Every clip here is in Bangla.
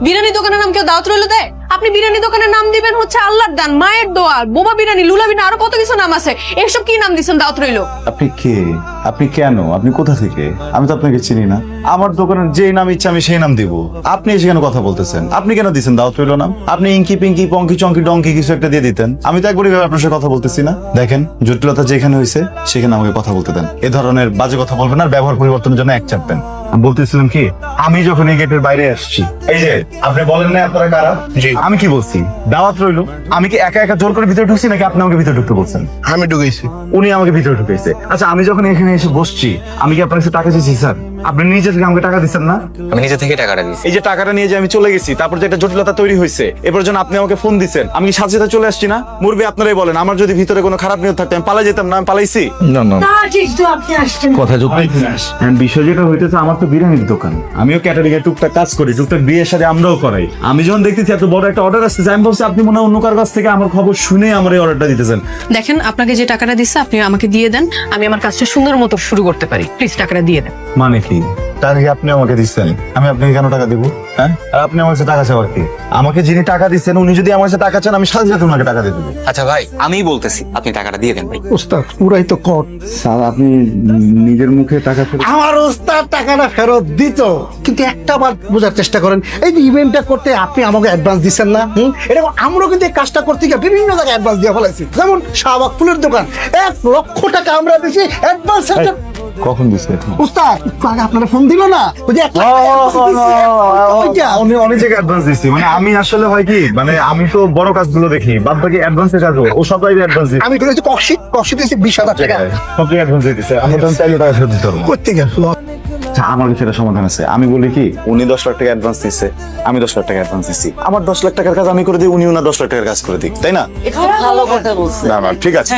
বিরিয়ানি দোকানের নাম কেউ দাওয়াত রইলো দেয়? আপনি বিরিয়ানি দোকানের নাম দিবেন হচ্ছে আল্লাহর দান, মায়ের দোয়া, বোমা বিরিয়ানি, লুলা বিরিয়ানি, আরো কত কিছু নাম আছে। এসব কি নাম দিচ্ছেন দাওয়াত রইলো? আপনি কে? আপনি কেন? আপনি কোথা থেকে? আমি তো আপনাকে চিনি না। আমার দোকানের যে নাম ইচ্ছা আমি সেই নাম দিব। আপনি এসে কেন কথা বলতেছেন? আপনি কেন দিচ্ছেন দাওয়াত রইলো নাম? আপনি ইঙ্কি পিঙ্কি পঙ্কি চঙ্কি ডঙ্কি কিছু একটা দিয়ে দিতেন। আমি তো একবারই আপনার সাথে কথা বলতেছি না। দেখেন, জটিলতা যেখানে হয়েছে সেখানে আমাকে কথা বলতে দেন। এ ধরনের বাজে কথা বলবেন আর ব্যবহার পরিবর্তনের জন্য এক চাপবেন। আমি বলতেছিলাম কি, আমি যখন এই গেটের বাইরে আসছি, এই যে আপনি বলেন না আপনারা কারা, আমি কি বলছি? দাওয়াত রইলো। আমি কি একা একা জোর করে ভিতরে ঢুকছি নাকি আপনি আমাকে ভিতরে ঢুকতে বলছেন? আমি ঢুকেছি। উনি আমাকে ভিতরে ঢুকেছে। আচ্ছা, আমি যখন এখানে এসে বসছি, আমি কি আপনার কাছে টাকা দিয়েছি স্যার? আপনি নিজে থেকে আমাকে টাকা দিচ্ছেন না? আমি নিজে থেকে টাকাটা দিয়েছি। এই যে টাকাটা নিয়ে যে আমি চলে গেছি, তারপর যে একটা জটিলতা তৈরি হয়েছে, এরপর যখন আপনি আমাকে ফোন দিচ্ছেন, আমি কি সাথে সাথে চলে আসছি না? মুরবি আপনারাই বলেন, আমার যদি ভিতরে কোনো খারাপ নিয়ত থাকতো আমি পালাই যেতাম না? আমি পালাইছি? না না, না ঠিক তো আপনি আসছেন। কথা যোগ বিষয় যেটা হইতেছে, আমার তো বিরিয়ানির দোকান, আমিও ক্যাটারিং এর টুকটাক কাজ করি, টুকটাক বিয়ের সাথে আমরাও করাই। আমি যখন দেখতেছি এত বড় একটা অর্ডার আসতেছে, আমি ভাবছি আপনি মনে হয় অন্য কারো কাছ থেকে আমার খবর শুনে আমার এই অর্ডারটা দিতেছেন। দেখেন, আপনাকে যে টাকাটা দিচ্ছে আপনি আমাকে দিয়ে দেন, আমি আমার কাজটা সুন্দর মতো শুরু করতে পারি। প্লিজ টাকাটা দিয়ে দেন। মানে কি? টাকা কি আপনি আমাকে দিচ্ছেন? আমি আপনাকে কেন টাকা দিব? হ্যাঁ, আর আপনি আমার কাছে টাকা চাওয়ার কি? আমাকে যিনি টাকা দিচ্ছেন উনি যদি আমার কাছে টাকা চান, আমি সাথে সাথে ওনাকে টাকা দিয়ে দেবো। আচ্ছা ভাই, আমিই বলতেছি আপনি টাকাটা দিয়ে দেন ভাই। ওস্তাদ পুরাই তো কট। স্যার, আপনি নিজের মুখে টাকা আমার ওস্তাদ টাকাটা ফেরত দিত, কিন্তু একটা বার বোঝার চেষ্টা করেন, এই যে ইভেন্টটা করতে আপনি আমাকে অ্যাডভান্স দিচ্ছেন না? এরকম আমরাও কিন্তু এই কাজটা করতে গিয়ে বিভিন্ন জায়গায় অ্যাডভান্স দিয়ে ফেলাইছি। যেমন শাহবাগ ফুলের দোকান, 1,00,000 টাকা আমরা দিছি অ্যাডভান্স। কখন দিচ্ছে? ওস্তাদ একটু আগে আপনারা ফোন দিল না, ওই যে 1,00,000 ওইটা। আমি অনেক জায়গায় অ্যাডভান্স দিচ্ছি। মানে আমি আসলে হয় কি, মানে আমি তো বড় কাজগুলো দেখি, বাদ বাকি অ্যাডভান্সের কাজ ও সবাই অ্যাডভান্স দিচ্ছে। আমি করেছি কক্সি দিয়েছি 20,000 টাকা। সব জায়গায় অ্যাডভান্স দিতেছে। আমি তো চাইলে টাকা ফেরত দিতে পারবো না। করতে গেল আচ্ছা, আমার কাছে একটা সমাধান আছে। আমি বলি কি, উনি 10 লাখ টাকা অ্যাডভান্স দিচ্ছে, আমি 10 লাখ টাকা অ্যাডভান্স দিচ্ছি। আমার 10 লাখ টাকার কাজ আমি করে দিই, উনি ওনার 10 লাখ টাকার কাজ করে দিই, তাই না? ভালো কথা বলছেন। না না, ঠিক আছে।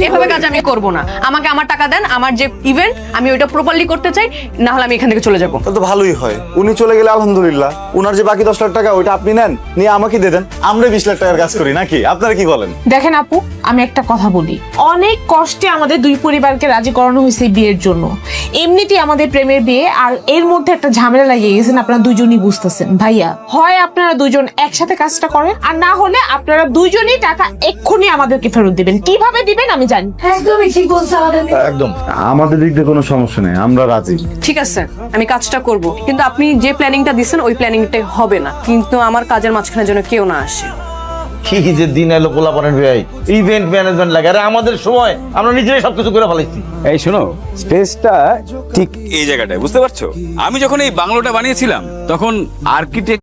এভাবে কাজ আমি করব না। আমাকে আমার টাকা দেন, আমার যে ইভেন্ট আমি ওইটা প্রপারলি করতে চাই, না হলে আমি এখান থেকে চলে যাবো। তাহলে তো ভালোই হয়। উনি চলে গেলে আলহামদুলিল্লাহ, উনার যে বাকি 10 লাখ টাকা ওইটা আপনি নেন, নিয়ে আমাকে দিয়ে দেন, আমরা 20 লাখ টাকার কাজ করি নাকি? আপনারা কি বলেন? দেখেন আপু, আমি একটা কথা বলি, অনেক কষ্টে আমাদের দুই পরিবারকে রাজি করানো হয়েছে এই বিয়ের জন্য। এমনিতেই আমাদের প্রেমের বিয়ে, আর এর মধ্যে একটা ঝামেলা লাগিয়ে গেছেন, আপনারা দুইজনই বুঝতেছেন। ভাইয়া, হয় আপনারা দুইজন একসাথে কাজটা করেন, আর না হলে আপনারা দুইজনই টাকা এক্ষুনি আমাদেরকে ফেরত দিবেন। কিভাবে দিবেন আমি জানি। একদমই ঠিক বলছে আমাদের। একদম। আমাদের দিক দিয়ে কোনো সমস্যা নেই, আমরা রাজি। ঠিক আছে, আমি কাজটা করব, কিন্তু আপনি যে প্ল্যানিংটা দিচ্ছেন ওই প্ল্যানিংটাই হবে না। কিন্তু আমার কাজের মাঝখানে যেন কেউ না আসে। কি যে দিন এলো পোলাপানের ভাই, ইভেন্ট ম্যানেজমেন্ট লাগে। আরে আমাদের সময় আমরা নিজেরাই সবকিছু করে ফেলাইছি। এই শোনো, স্পেসটা ঠিক এই জায়গাটায়, বুঝতে পারছো? আমি যখন এই বাংলোটা বানিয়েছিলাম তখন আর্কিটেক্ট